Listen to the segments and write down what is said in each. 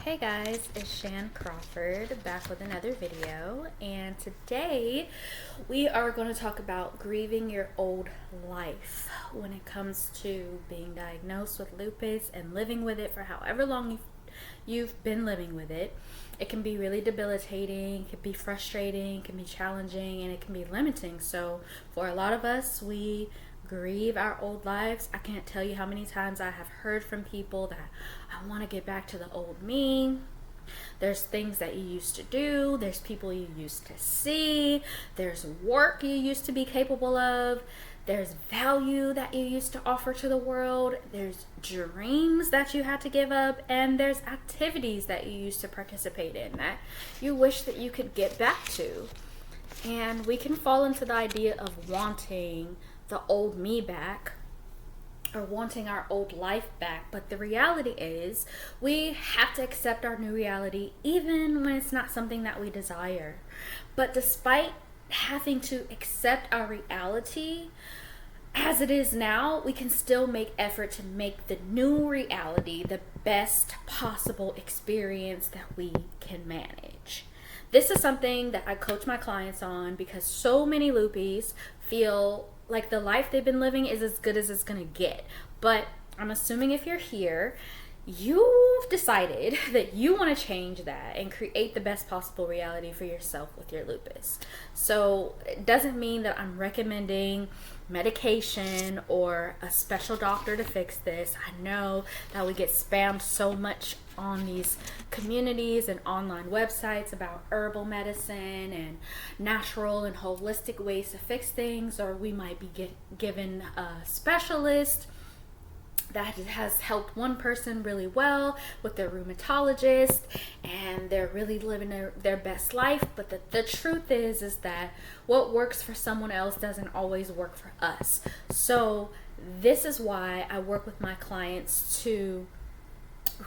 Hey guys, it's Shan Crawford back with another video, and today we are going to talk about grieving your old life when it comes to being diagnosed with lupus and living with it for however long you've been living with it. It can be really debilitating, it can be frustrating, it can be challenging, and it can be limiting. So for a lot of us, we grieve our old lives. I can't tell you how many times I have heard from people that I want to get back to the old me. There's things that you used to do, there's people you used to see, there's work you used to be capable of, there's value that you used to offer to the world, there's dreams that you had to give up, and there's activities that you used to participate in that you wish that you could get back to. And we can fall into the idea of wanting the old me back or wanting our old life back, but the reality is we have to accept our new reality even when it's not something that we desire. But despite having to accept our reality as it is now, we can still make effort to make the new reality the best possible experience that we can manage. This is something that I coach my clients on because so many Lupies feel like the life they've been living is as good as it's gonna get. But I'm assuming if you're here, you've decided that you want to change that and create the best possible reality for yourself with your lupus. So it doesn't mean that I'm recommending medication or a special doctor to fix this. I know that we get spammed so much on these communities and online websites about herbal medicine and natural and holistic ways to fix things, or we might be given a specialist that has helped one person really well with their rheumatologist and they're really living their best life. But the truth is that what works for someone else doesn't always work for us. So this is why I work with my clients to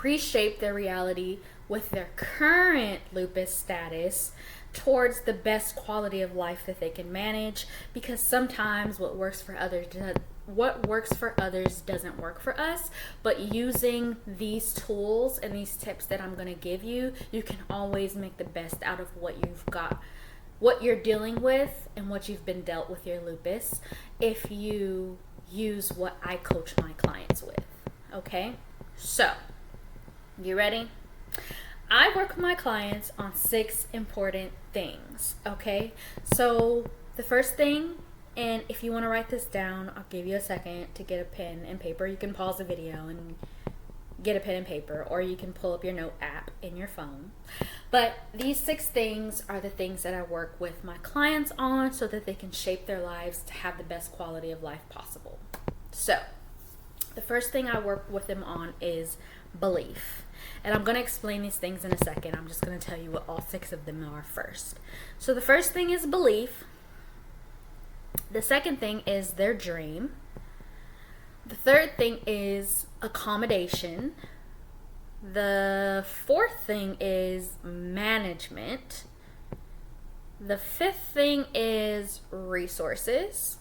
reshape their reality with their current lupus status towards the best quality of life that they can manage, because sometimes what works for others doesn't work for us. But using these tools and these tips that I'm going to give you, you can always make the best out of what you've got, what you're dealing with, and what you've been dealt with your lupus, if you use what I coach my clients with. Okay, so you ready? I work with my clients on 6 important things. Okay, so the first thing, and if you want to write this down, I'll give you a second to get a pen and paper. You can pause the video and get a pen and paper, or you can pull up your note app in your phone. But these 6 things are the things that I work with my clients on so that they can shape their lives to have the best quality of life possible. So the first thing I work with them on is belief. And I'm going to explain these things in a second. I'm just going to tell you what all 6 of them are first. So the first thing is belief. The second thing is their dream. The third thing is accommodation. The fourth thing is management. The fifth thing is resources.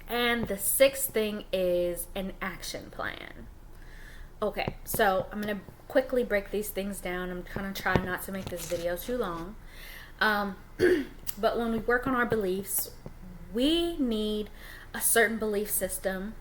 And the sixth thing is an action plan. Okay, so I'm going to quickly break these things down. I'm kind of trying not to make this video too long. But when we work on our beliefs, we need a certain belief system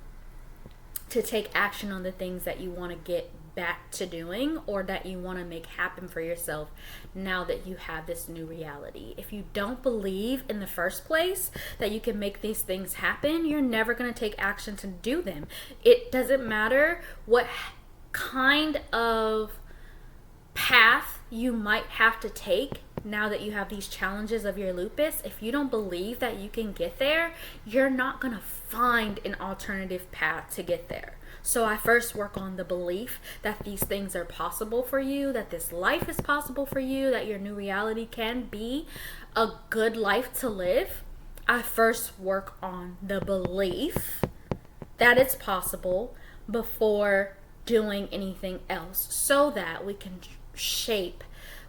to take action on the things that you want to get back to doing, or that you want to make happen for yourself now that you have this new reality. If you don't believe in the first place that you can make these things happen, you're never going to take action to do them. It doesn't matter what kind of path you might have to take now that you have these challenges of your lupus. If you don't believe that you can get there, you're not going to find an alternative path to get there. So I first work on the belief that these things are possible for you, that this life is possible for you, that your new reality can be a good life to live. I first work on the belief that it's possible before doing anything else, so that we can shape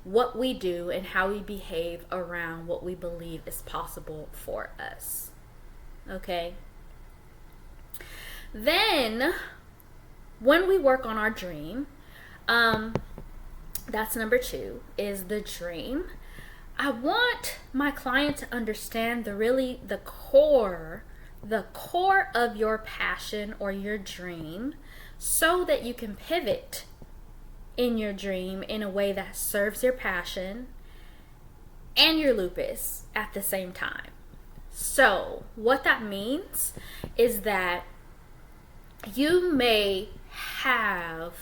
what we do and how we behave around what we believe is possible for us. Okay? Then, when we work on our dream, That's number 2, is the dream. I want my client to understand the core of your passion or your dream, so that you can pivot in your dream in a way that serves your passion and your lupus at the same time. So what that means is that you may have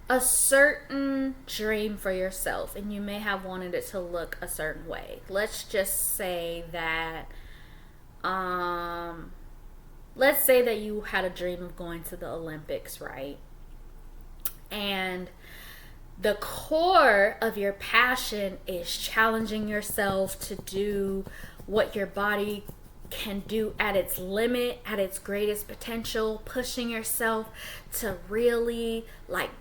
a certain dream for yourself, and you may have wanted it to look a certain way. Let's just say that you had a dream of going to the Olympics, right? And the core of your passion is challenging yourself to do what your body can do at its limit, at its greatest potential, pushing yourself to really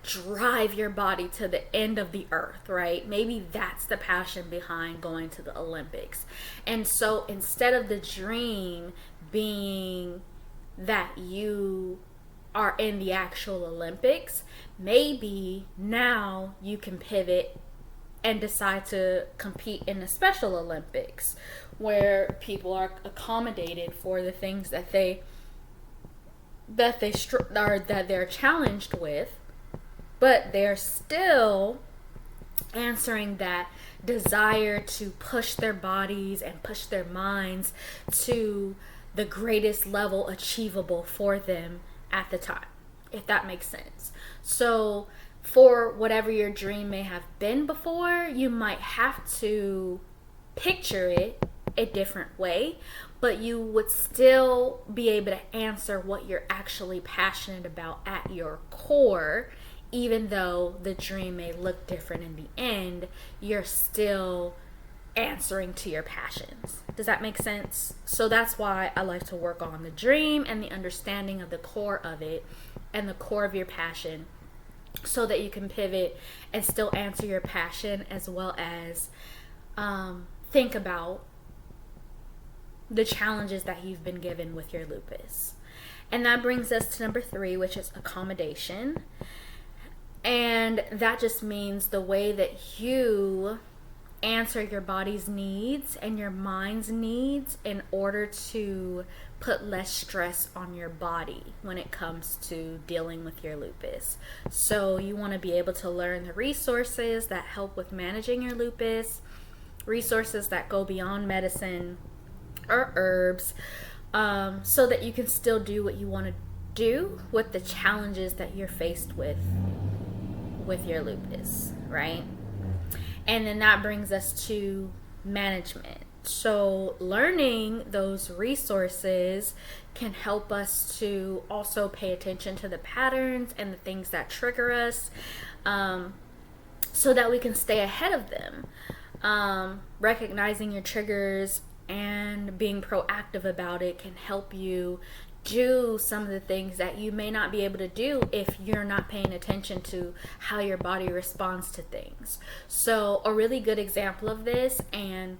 drive your body to the end of the earth, right? Maybe that's the passion behind going to the Olympics. And so instead of the dream being that you are in the actual Olympics, maybe now you can pivot and decide to compete in the Special Olympics, where people are accommodated for the things that they're challenged with, but they're still answering that desire to push their bodies and push their minds to the greatest level achievable for them at the time, if that makes sense. So for whatever your dream may have been before, you might have to picture it a different way, but you would still be able to answer what you're actually passionate about at your core. Even though the dream may look different in the end, you're still answering to your passions. Does that make sense? So that's why I like to work on the dream and the understanding of the core of it and the core of your passion, so that you can pivot and still answer your passion, as well as think about the challenges that you've been given with your lupus. And that brings us to number 3, which is accommodation. And that just means the way that you answer your body's needs and your mind's needs in order to put less stress on your body when it comes to dealing with your lupus. So you want to be able to learn the resources that help with managing your lupus, resources that go beyond medicine or herbs, so that you can still do what you want to do with the challenges that you're faced with your lupus, right? And then that brings us to management. So learning those resources can help us to also pay attention to the patterns and the things that trigger us, so that we can stay ahead of them. Recognizing your triggers and being proactive about it can help you do some of the things that you may not be able to do if you're not paying attention to how your body responds to things. So a really good example of this, and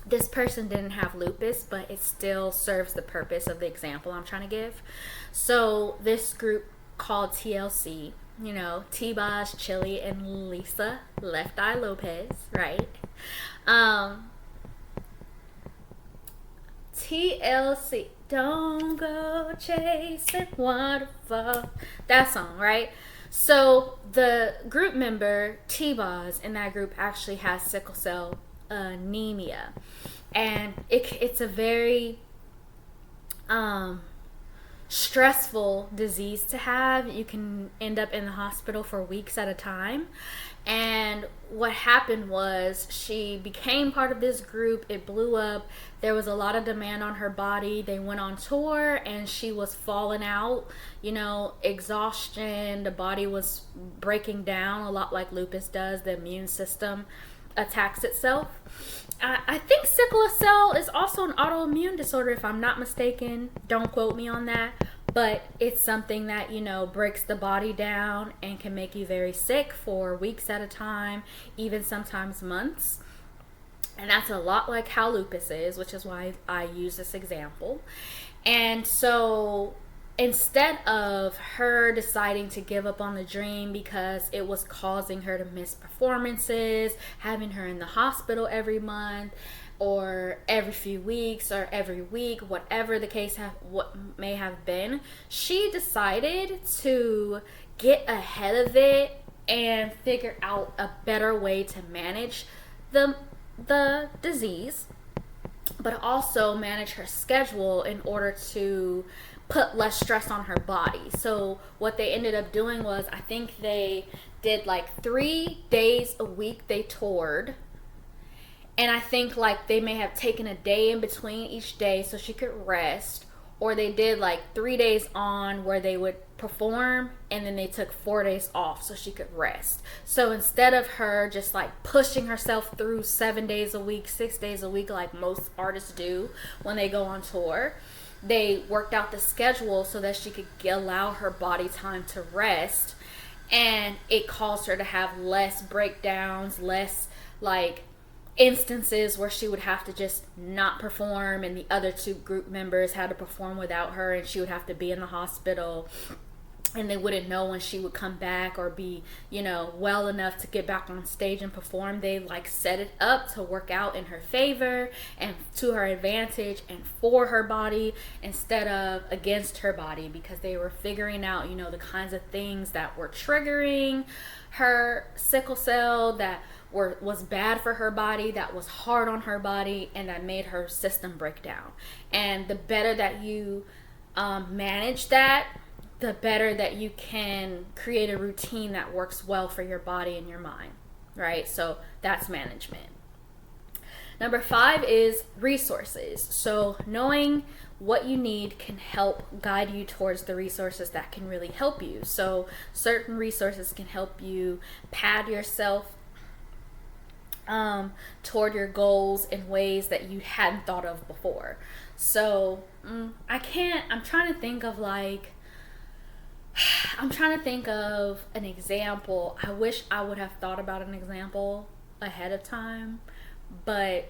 this person didn't have lupus, but it still serves the purpose of the example I'm trying to give. So this group called TLC, T-Boz, Chili, and Lisa, Left Eye Lopez, right? TLC, don't go chasing waterfall. That song, right? So the group member, T-Boz, in that group actually has sickle cell anemia. And it's a very stressful disease to have. You can end up in the hospital for weeks at a time. And what happened was, she became part of this group. It blew up. There was a lot of demand on her body. They went on tour and she was falling out, exhaustion. The body was breaking down, a lot like lupus does. The immune system attacks itself. I think sickle cell is also an autoimmune disorder, if I'm not mistaken. Don't quote me on that. But it's something that, breaks the body down and can make you very sick for weeks at a time, even sometimes months. And that's a lot like how lupus is, which is why I use this example. And so instead of her deciding to give up on the dream because it was causing her to miss performances, having her in the hospital every month or every few weeks or every week, whatever the case what may have been, she decided to get ahead of it and figure out a better way to manage the disease, but also manage her schedule in order to put less stress on her body. So what they ended up doing was, I think they did like 3 days a week they toured, and I think like they may have taken a day in between each day so she could rest, or they did like 3 days on where they would perform and then they took 4 days off so she could rest. So instead of her just like pushing herself through 7 days a week, 6 days a week like most artists do when they go on tour, they worked out the schedule so that she could allow her body time to rest, and it caused her to have less breakdowns, less like instances where she would have to just not perform and the other 2 group members had to perform without her and she would have to be in the hospital and they wouldn't know when she would come back or be, well enough to get back on stage and perform. They like set it up to work out in her favor and to her advantage and for her body instead of against her body, because they were figuring out, the kinds of things that were triggering her sickle cell, that was bad for her body, that was hard on her body, and that made her system break down. And the better that you manage that, the better that you can create a routine that works well for your body and your mind, right? So that's management. Number 5 is resources. So knowing what you need can help guide you towards the resources that can really help you. So certain resources can help you pad yourself toward your goals in ways that you hadn't thought of before. So I'm trying to think of an example. I wish I would have thought about an example ahead of time, but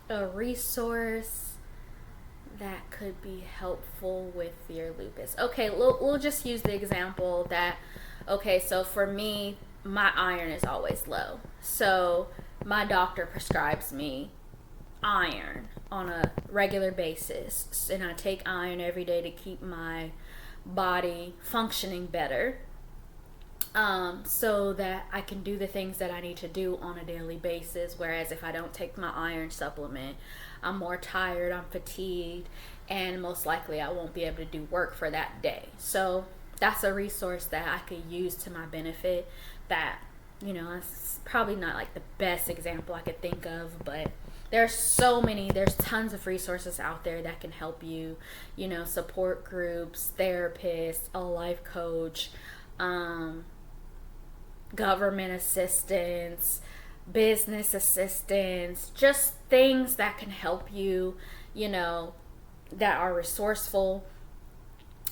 a resource that could be helpful with your lupus. Okay, we'll just use the example that, so for me, my iron is always low. So my doctor prescribes me iron on a regular basis, and I take iron every day to keep my body functioning better, so that I can do the things that I need to do on a daily basis. Whereas if I don't take my iron supplement, I'm more tired, I'm fatigued, and most likely I won't be able to do work for that day. So that's a resource that I could use to my benefit. That, it's probably not like the best example I could think of, but there's tons of resources out there that can help you, support groups, therapists, a life coach, government assistance, business assistance, just things that can help you, that are resourceful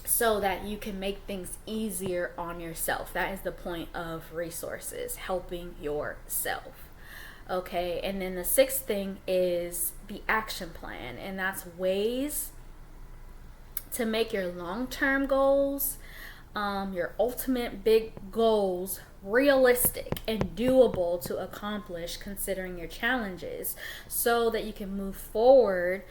so that you can make things easier on yourself. That is the point of resources, helping yourself. Okay, and then the 6th thing is the action plan, and that's ways to make your long-term goals, your ultimate big goals, realistic and doable to accomplish considering your challenges, so that you can move forward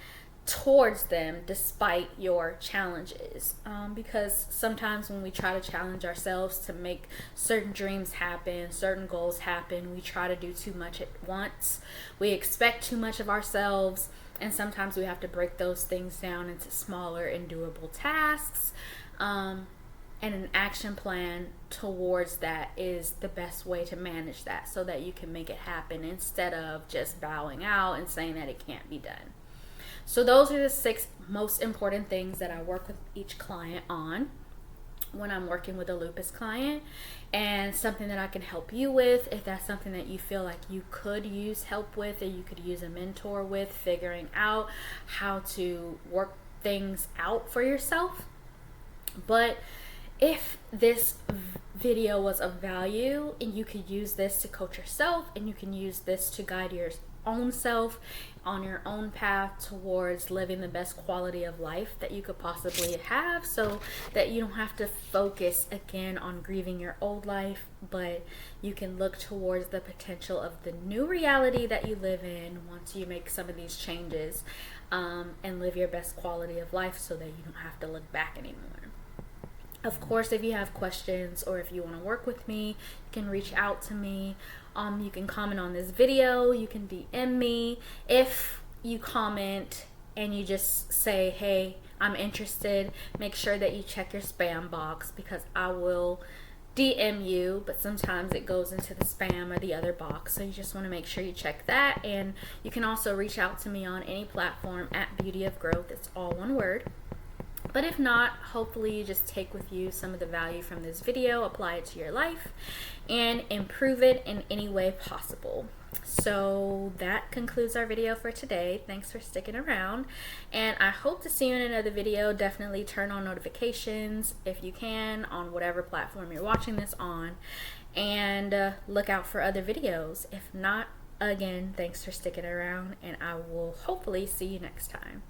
towards them despite your challenges, because sometimes when we try to challenge ourselves to make certain dreams happen, certain goals happen, we try to do too much at once. We expect too much of ourselves, and sometimes we have to break those things down into smaller and doable tasks, and an action plan towards that is the best way to manage that, so that you can make it happen instead of just bowing out and saying that it can't be done. So those are the 6 most important things that I work with each client on when I'm working with a lupus client, and something that I can help you with if that's something that you feel like you could use help with, or you could use a mentor with, figuring out how to work things out for yourself. But If this video was of value and you could use this to coach yourself, and you can use this to guide your own self on your own path towards living the best quality of life that you could possibly have, so that you don't have to focus again on grieving your old life, but you can look towards the potential of the new reality that you live in once you make some of these changes, and live your best quality of life so that you don't have to look back anymore. Of course, if you have questions or if you want to work with me, you can reach out to me. You can comment on this video. You can DM me. If you comment and you just say, hey, I'm interested, make sure that you check your spam box, because I will DM you, but sometimes it goes into the spam or the other box. So you just want to make sure you check that. And you can also reach out to me on any platform at Beauty of Growth. It's all one word. But if not, hopefully you just take with you some of the value from this video, apply it to your life, and improve it in any way possible. So that concludes our video for today. Thanks for sticking around, and I hope to see you in another video. Definitely turn on notifications if you can on whatever platform you're watching this on, and look out for other videos. If not, again, thanks for sticking around, and I will hopefully see you next time.